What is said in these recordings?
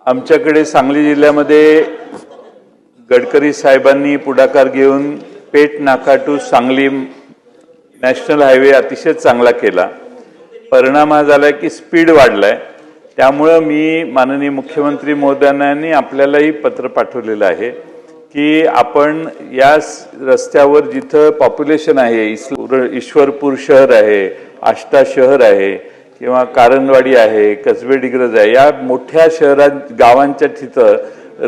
आमच्याकडे सांगली जिल्ह्यामध्ये गडकरी साहेबांनी पुढाकार घेऊन पेठ नाका टू सांगली नॅशनल हायवे अतिशय चांगला केला। परिणाम हा झाला की स्पीड वाढलाय। त्यामुळे मी माननीय मुख्यमंत्री महोदयांनी आपल्यालाही पत्र पाठवलेलं आहे की आपण या रस्त्यावर जिथं पॉप्युलेशन आहे, ईश्वरपूर शहर आहे, आष्टा शहर आहे किंवा कारणवाडी आहे, कसबे डिग्रज आहे, या मोठ्या शहरात गावांच्या तिथं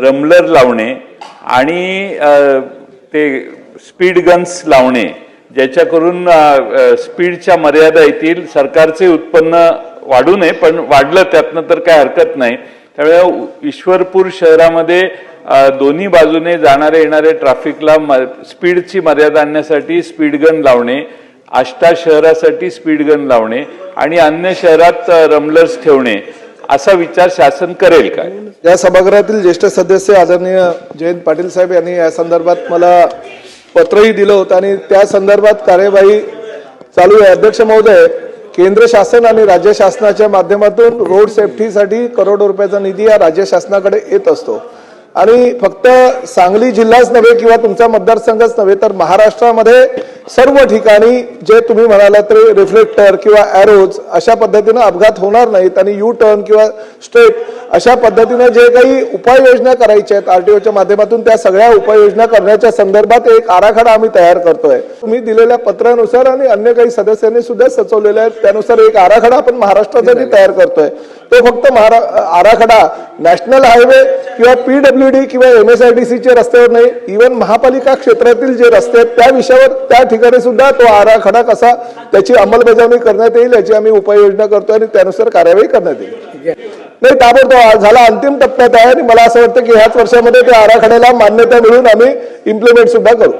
रमलर लावणे आणि ते स्पीड गन्स लावणे, ज्याच्याकरून स्पीडच्या मर्यादा येतील। सरकारचे उत्पन्न वाढू नये, पण वाढलं त्यातनं तर काय हरकत नाही। त्यामुळे ईश्वरपूर शहरामध्ये दोन्ही बाजूने जाणारे येणारे ट्रॅफिकला स्पीडची मर्यादा आणण्यासाठी स्पीड गन लावणे, आष्टा शहरासाठी स्पीड गन लावणे आणि अन्य शहरात रमलर्स ठेवणे, असा विचार शासन करेल का? या सभागृहातील ज्येष्ठ सदस्य आदरणीय जयंत पाटील साहेब यांनी या संदर्भात मला पत्रही दिलं होतं आणि त्या संदर्भात कार्यवाही चालू आहे। अध्यक्ष महोदय, केंद्र शासन आणि राज्य शासनाच्या माध्यमातून रोड सेफ्टीसाठी करोडो रुपयाचा निधी या राज्य शासनाकडे येत असतो आणि फक्त सांगली जिल्हाच नव्हे किंवा तुमचा मतदारसंघच नव्हे तर महाराष्ट्रामध्ये सर्व ठिकाणी जे तुम्ही म्हणालात ते रिफ्लेक्टर किंवा एरोज अशा पद्धतीने अपघात होणार नाहीत आणि यू टर्न किंवा स्ट्रेट अशा पद्धतीने जे काही उपाययोजना करायच्या आहेत आरटीओच्या माध्यमातून, त्या सगळ्या उपाययोजना करण्याच्या संदर्भात एक आराखडा आम्ही तयार करतोय। तुम्ही दिलेल्या पत्रानुसार आणि अन्य काही सदस्यांनी सुद्धा सुचवलेले आहेत त्यानुसार एक आराखडा आपण महाराष्ट्रासाठी तयार करतोय। तो फक्त आराखडा नॅशनल हायवे किंवा पीडब्ल्यूडी किंवा एमएसआयडीसीचे रस्त्यावर नाही, इव्हन महापालिका क्षेत्रातील जे रस्ते आहेत त्या विषयावर त्या ठिकाणी सुद्धा तो आराखडा कसा त्याची अंमलबजावणी करण्यात येईल याची आम्ही उपाययोजना करतोय आणि त्यानुसार कार्यवाही करण्यात येईल। नाही, ताबडतोब झाला अंतिम टप्प्यात आहे आणि मला असं वाटतं की ह्याच वर्षामध्ये त्या आराखड्याला मान्यता मिळून आम्ही इम्प्लिमेंट सुद्धा करू।